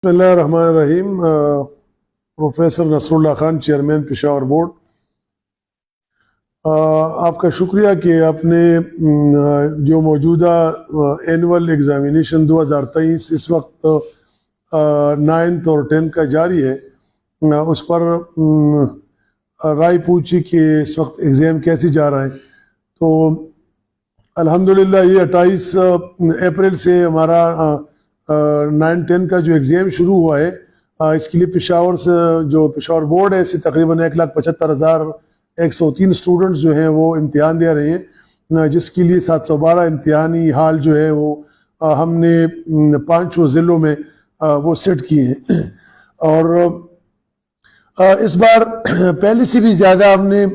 بسم اللہ الرحمن الرحیم۔ Professor Nasrallah Khan, chairman Peshawar board, آپ کا شکریہ کہ آپ نے جو موجودہ اینول ایگزامینیشن 2023 اس وقت 9th اور 10th کا جاری ہے، اس پر رائے پوچھی کہ اس وقت ایگزام کیسے جا رہا ہے۔ تو الحمدللہ یہ 28 اپریل سے ہمارا 9-10 کا جو ایگزام شروع ہوا ہے، اس کے لیے پشاور سے جو پشاور بورڈ ہے اسے تقریباً 1,75,103 اسٹوڈنٹس جو ہیں وہ امتحان دے رہے ہیں، جس کے لیے 712 امتحانی ہال جو ہے وہ ہم نے 5 ضلعوں میں وہ سیٹ کیے ہیں۔ اور اس بار پہلے سے بھی زیادہ ہم نے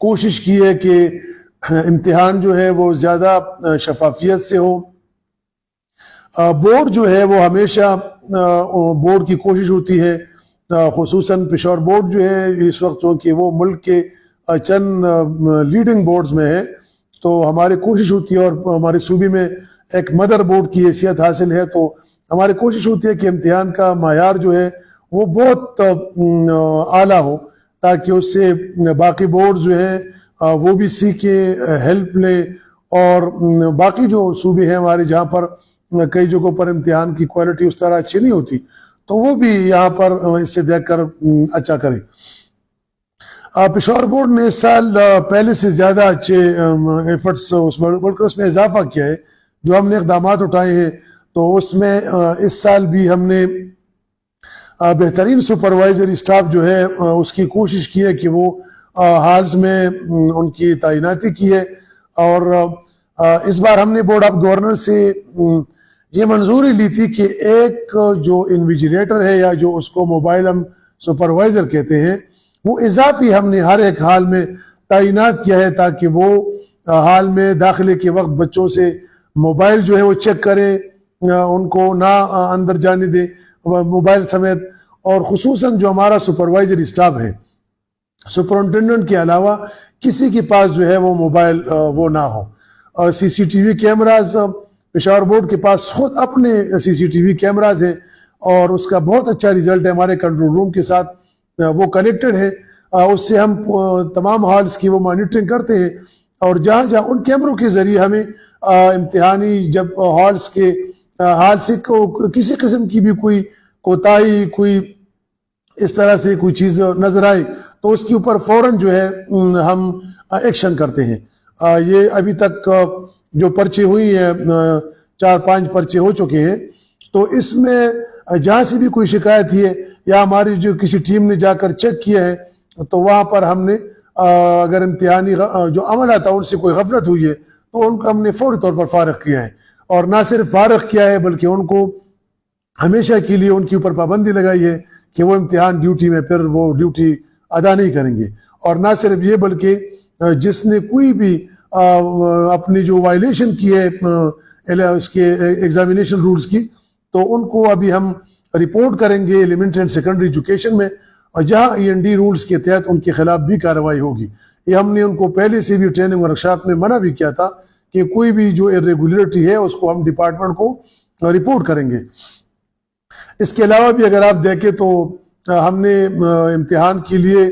کوشش کی ہے کہ امتحان جو ہے وہ زیادہ شفافیت سے ہو۔ بورڈ جو ہے وہ ہمیشہ بورڈ کی کوشش ہوتی ہے، خصوصاً پشاور بورڈ جو ہے اس وقت چونکہ وہ ملک کے چند لیڈنگ بورڈز میں ہے، تو ہماری کوشش ہوتی ہے، اور ہمارے صوبے میں ایک مدر بورڈ کی حیثیت حاصل ہے، تو ہماری کوشش ہوتی ہے کہ امتحان کا معیار جو ہے وہ بہت اعلیٰ ہو، تاکہ اس سے باقی بورڈز جو ہیں وہ بھی سیکھیں، ہیلپ لیں، اور باقی جو صوبے ہیں ہمارے جہاں پر کئی جگہوں پر امتحان کی کوالٹی اس طرح اچھی نہیں ہوتی، تو وہ بھی یہاں پر اس سے دیکھ کر اچھا کریں۔ پشاور بورڈ نے اس سال پہلے سے زیادہ اچھے ایفرٹس اس میں اضافہ کیا ہے، جو ہم نے اقدامات اٹھائے ہیں، تو اس میں اس سال بھی ہم نے بہترین سپروائزری اسٹاف جو ہے اس کی کوشش کی ہے کہ وہ ہالز میں ان کی تعیناتی کی ہے، اور اس بار ہم نے بورڈ آف گورنر سے یہ منظوری لی تھی کہ ایک جو انویجیلیٹر ہے، یا جو اس کو موبائل ہم سپروائزر کہتے ہیں، وہ اضافی ہم نے ہر ایک حال میں تعینات کیا ہے، تاکہ وہ حال میں داخلے کے وقت بچوں سے موبائل جو ہے وہ چیک کرے، ان کو نہ اندر جانے دے موبائل سمیت، اور خصوصاً جو ہمارا سپروائزری اسٹاف ہے، سپرنٹینڈنٹ کے علاوہ کسی کے پاس جو ہے وہ موبائل وہ نہ ہو۔ اور CCTV کیمراز، پشاور بورڈ کے پاس خود اپنے CCTV کیمراز ہیں، اور اس کا بہت اچھا ریزلٹ ہے، ہمارے کنٹرول روم کے ساتھ وہ کنیکٹڈ ہے، اس سے ہم تمام ہالز کی وہ مانیٹرنگ کرتے ہیں، اور جہاں جہاں ان کیمروں کے ذریعے ہمیں امتحانی جب ہال سے کسی قسم کی بھی کوئی کوتاہی، کوئی اس طرح سے کوئی چیز نظر آئے، تو اس کے اوپر فوراً جو ہے ہم ایکشن کرتے ہیں۔ یہ ابھی تک جو پرچے ہوئی ہیں 4-5 پرچے ہو چکے ہیں، تو اس میں جہاں سے بھی کوئی شکایت ہے، یا ہماری جو کسی ٹیم نے جا کر چیک کیا ہے، تو وہاں پر ہم نے اگر امتحانی جو عملہ تھا ان سے کوئی غفلت ہوئی ہے، تو ان کو ہم نے فوری طور پر فارغ کیا ہے، اور نہ صرف فارغ کیا ہے بلکہ ان کو ہمیشہ کے لیے ان کے اوپر پابندی لگائی ہے کہ وہ امتحان ڈیوٹی میں پھر وہ ڈیوٹی ادا نہیں کریں گے۔ اور نہ صرف یہ بلکہ جس نے کوئی بھی اپنی جو وائلیشن کی ہے اس کے ایگزامینیشن رولز کی، تو ان کو ابھی ہم رپورٹ کریں گے ایلیمنٹری اینڈ سیکنڈری ایجوکیشن میں، اور جہاں END رولز کے تحت ان کے خلاف بھی کارروائی ہوگی۔ یہ ہم نے ان کو پہلے سے بھی ٹریننگ ورکشاپ میں منع بھی کیا تھا کہ کوئی بھی جو irregularity ہے اس کو ہم ڈپارٹمنٹ کو رپورٹ کریں گے۔ اس کے علاوہ بھی اگر آپ دیکھیں تو ہم نے امتحان کے لیے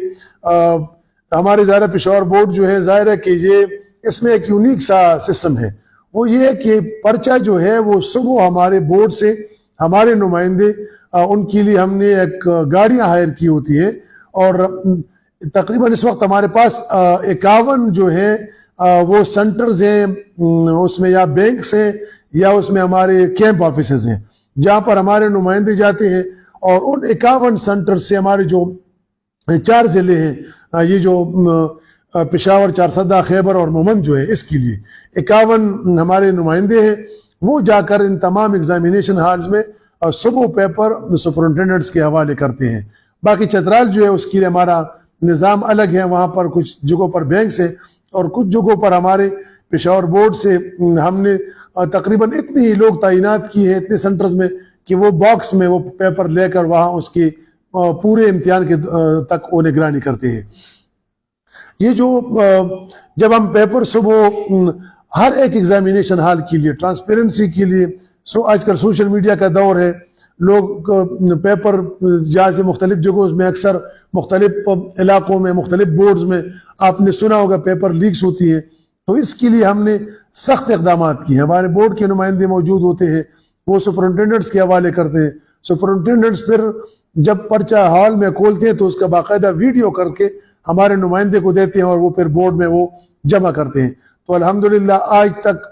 ہمارے ظاہر پشاور بورڈ جو ہے، ظاہر ہے کہ یہ اس میں ایک یونیک سا سسٹم ہے، وہ یہ ہے کہ پرچہ جو ہے وہ صبح ہمارے بورڈ سے ہمارے نمائندے ان کے لیے ہم نے ایک گاڑیاں ہائر کی ہوتی ہے، اور تقریباً اس وقت ہمارے پاس 51 جو ہیں وہ سینٹرز ہیں، اس میں یا بینکس ہیں یا اس میں ہمارے کیمپ آفیسز ہیں، جہاں پر ہمارے نمائندے جاتے ہیں، اور ان 51 سینٹر سے ہمارے جو 4 ضلع ہیں، یہ جو پشاور، چارسدہ، خیبر اور مومند جو ہے، اس کے لیے 51 ہمارے نمائندے ہیں، وہ جا کر ان تمام ایگزامینیشن ہالز میں صبح پیپر سپرنٹینڈنٹس کے حوالے کرتے ہیں۔ باقی چترال جو ہے اس کے لیے ہمارا نظام الگ ہے، وہاں پر کچھ جگہوں پر بینکس ہیں، اور کچھ جگہوں پر ہمارے پشاور بورڈ سے ہم نے تقریباً اتنے ہی لوگ تعینات کیے ہیں اتنے سینٹرز میں کہ وہ باکس میں وہ پیپر لے کر وہاں اس کے پورے امتحان کے تک وہ نگرانی کرتے ہیں۔ یہ جو جب ہم پیپر صبح ہر ایک ایگزامینیشن ہال کے لیے ٹرانسپیرنسی کے لیے، آج کل سوشل میڈیا کا دور ہے، لوگ پیپر جہاں سے مختلف جگہوں میں اکثر مختلف علاقوں میں مختلف بورڈز میں آپ نے سنا ہوگا پیپر لیکس ہوتی ہیں، تو اس کے لیے ہم نے سخت اقدامات کیے ہیں۔ ہمارے بورڈ کے نمائندے موجود ہوتے ہیں، وہ سپرنٹینڈنٹس کے حوالے کرتے ہیں، سپرنٹینڈنٹس پھر جب پرچہ ہال میں کھولتے ہیں تو اس کا باقاعدہ ویڈیو کر کے ہمارے نمائندے کو دیتے ہیں اور وہ پھر بورڈ میں وہ جمع کرتے ہیں۔ تو الحمدللہ آج تک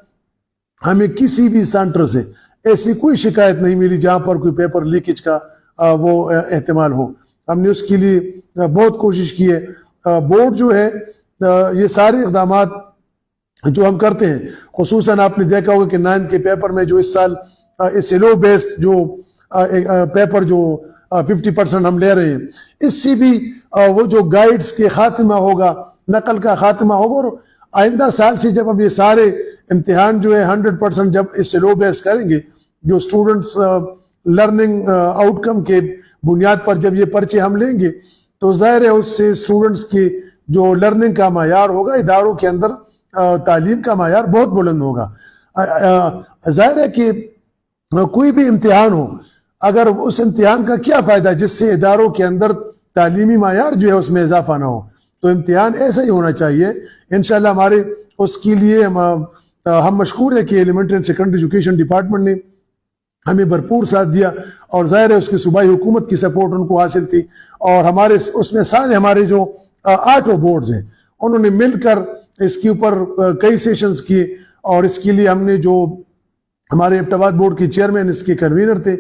ہمیں کسی بھی سینٹر سے ایسی کوئی شکایت نہیں ملی جہاں پر کوئی پیپر لیکیج کا وہ احتمال ہو۔ ہم نے اس کے لیے بہت کوشش کی ہے۔ بورڈ جو ہے یہ سارے اقدامات جو ہم کرتے ہیں، خصوصاً آپ نے دیکھا ہوگا کہ 9th کے پیپر میں جو اس سال سیلو بیسڈ جو پیپر جو 50% ہم لے رہے ہیں، اس سے بھی وہ جو گائیڈز کے خاتمہ ہوگا، نقل کا خاتمہ ہوگا، اور آئندہ سال سے جب ہم یہ سارے امتحان جو ہے 100% جب اس سیلو بیس کریں گے، جو اسٹوڈنٹس لرننگ آؤٹ کم کے بنیاد پر جب یہ پرچے ہم لیں گے تو ظاہر ہے اس سے اسٹوڈنٹس کی جو لرننگ کا معیار ہوگا، اداروں کے اندر تعلیم کا معیار بہت بلند ہوگا۔ ظاہر ہے کہ کوئی بھی امتحان ہو، اگر اس امتحان کا کیا فائدہ جس سے اداروں کے اندر تعلیمی معیار جو ہے اس میں اضافہ نہ ہو، تو امتحان ایسا ہی ہونا چاہیے۔ انشاءاللہ ہمارے اس کے لیے ہم مشکور ہیں کہ elementary and secondary education department نے ہمیں بھرپور ساتھ دیا، اور ظاہر ہے اس کی صوبائی حکومت کی سپورٹ ان کو حاصل تھی، اور ہمارے اس میں سارے ہمارے جو 8 بورڈز ہیں انہوں نے مل کر اس کے اوپر کئی سیشنز کیے، اور اس کے لیے ہم نے جو ہمارے ایبٹ بورڈ کے چیئرمین اس کے کنوینر تھے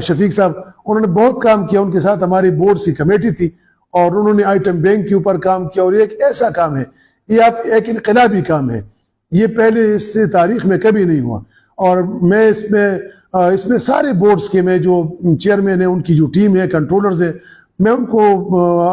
شفیق صاحب، انہوں نے بہت کام کیا، ان کے ساتھ ہماری بورڈ کی کمیٹی تھی، اور انہوں نے آئٹم بینک کے اوپر کام کیا، اور یہ ایک ایسا کام ہے، یہ ایک انقلابی کام ہے، یہ پہلے اس سے تاریخ میں کبھی نہیں ہوا۔ اور میں اس میں سارے بورڈز کے میں جو چیئرمین ہیں، ان کی جو ٹیم ہے، کنٹرولرز ہیں، میں ان کو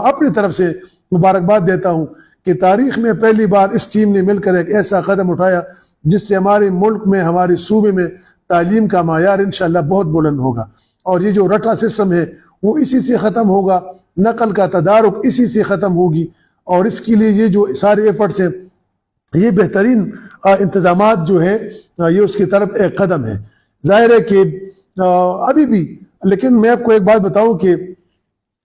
اپنی طرف سے مبارکباد دیتا ہوں کہ تاریخ میں پہلی بار اس ٹیم نے مل کر ایک ایسا قدم اٹھایا جس سے ہمارے ملک میں، ہمارے صوبے میں تعلیم کا معیار انشاءاللہ بہت بلند ہوگا، اور یہ جو رٹا سسٹم ہے وہ اسی سے ختم ہوگا، نقل کا تدارک اسی سے ختم ہوگی، اور اس کے لیے یہ جو سارے ایفرٹس ہیں، یہ بہترین انتظامات جو ہے یہ اس کی طرف ایک قدم ہے۔ ظاہر ہے کہ ابھی بھی، لیکن میں آپ کو ایک بات بتاؤں کہ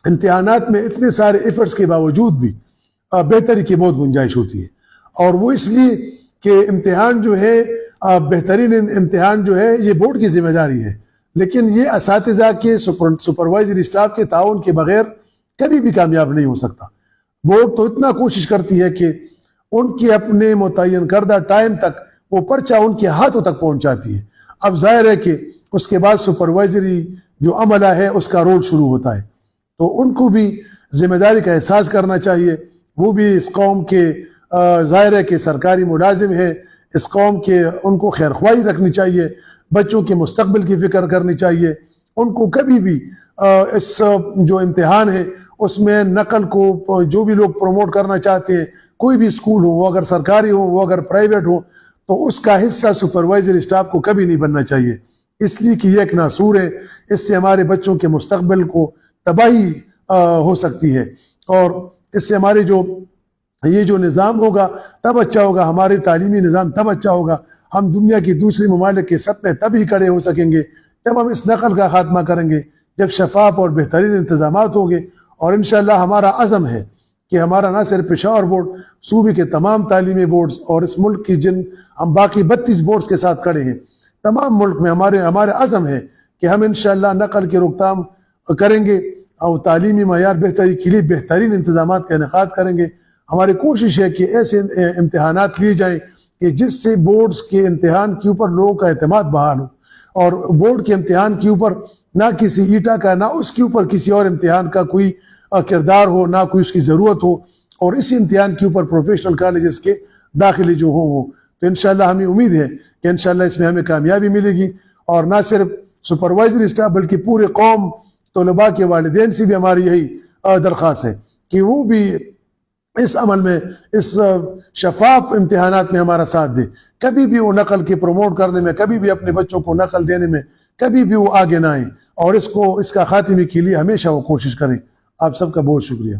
امتحانات میں اتنے سارے ایفرٹس کے باوجود بھی بہتری کی بہت گنجائش ہوتی ہے، اور وہ اس لیے کہ امتحان جو ہے بہترین امتحان جو ہے یہ بورڈ کی ذمہ داری ہے، لیکن یہ اساتذہ کے سپروائزری اسٹاف کے تعاون کے بغیر کبھی بھی کامیاب نہیں ہو سکتا۔ بورڈ تو اتنا کوشش کرتی ہے کہ ان کے اپنے متعین کردہ ٹائم تک وہ پرچہ ان کے ہاتھوں تک پہنچاتی ہے۔ اب ظاہر ہے کہ اس کے بعد سپروائزری جو عملہ ہے اس کا رول شروع ہوتا ہے، تو ان کو بھی ذمہ داری کا احساس کرنا چاہیے، وہ بھی اس قوم کے ظاہر ہے کہ سرکاری ملازم ہے، اس قوم کے ان کو خیر خواہی رکھنی چاہیے، بچوں کے مستقبل کی فکر کرنی چاہیے، ان کو کبھی بھی اس جو امتحان ہے اس میں نقل کو جو بھی لوگ پروموٹ کرنا چاہتے ہیں، کوئی بھی اسکول ہو، وہ اگر سرکاری ہو، وہ اگر پرائیویٹ ہو، تو اس کا حصہ سپروائزری اسٹاف کو کبھی نہیں بننا چاہیے، اس لیے کہ یہ ایک ناسور ہے، اس سے ہمارے بچوں کے مستقبل کو تباہی ہو سکتی ہے، اور اس سے ہمارے یہ جو نظام ہوگا تب اچھا ہوگا، ہمارے تعلیمی نظام تب اچھا ہوگا، ہم دنیا کی دوسری ممالک کے سطح پہ تب ہی کھڑے ہو سکیں گے جب ہم اس نقل کا خاتمہ کریں گے، جب شفاف اور بہترین انتظامات ہوں گے۔ اور انشاءاللہ ہمارا عزم ہے کہ ہمارا نہ صرف پشاور بورڈ، صوبے کے تمام تعلیمی بورڈز اور اس ملک کی جن ہم باقی 32 بورڈز کے ساتھ کھڑے ہیں، تمام ملک میں ہمارا عزم ہے کہ ہم انشاءاللہ نقل کی روک تھام کریں گے اور تعلیمی معیار بہتری کے لیے بہترین انتظامات کا انعقاد کریں گے۔ ہماری کوشش ہے کہ ایسے امتحانات لیے جائیں کہ جس سے بورڈز کے امتحان کے اوپر لوگوں کا اعتماد بحال ہو، اور بورڈ کے امتحان کے اوپر نہ کسی ایٹا کا، نہ اس کے اوپر کسی اور امتحان کا کوئی کردار ہو، نہ کوئی اس کی ضرورت ہو، اور اسی امتحان کے اوپر پروفیشنل کالجز کے داخلے جو ہوں تو انشاءاللہ ہمیں امید ہے کہ انشاءاللہ اس میں ہمیں کامیابی ملے گی، اور نہ صرف سپروائزری اسٹاف بلکہ پورے قوم، طلباء کے والدین سے بھی ہماری یہی درخواست ہے کہ وہ بھی اس عمل میں، اس شفاف امتحانات میں ہمارا ساتھ دے، کبھی بھی وہ نقل کے پروموٹ کرنے میں، کبھی بھی اپنے بچوں کو نقل دینے میں کبھی بھی وہ آگے نہ آئیں، اور اس کا خاتمے کے لیے ہمیشہ وہ کوشش کریں۔ آپ سب کا بہت شکریہ۔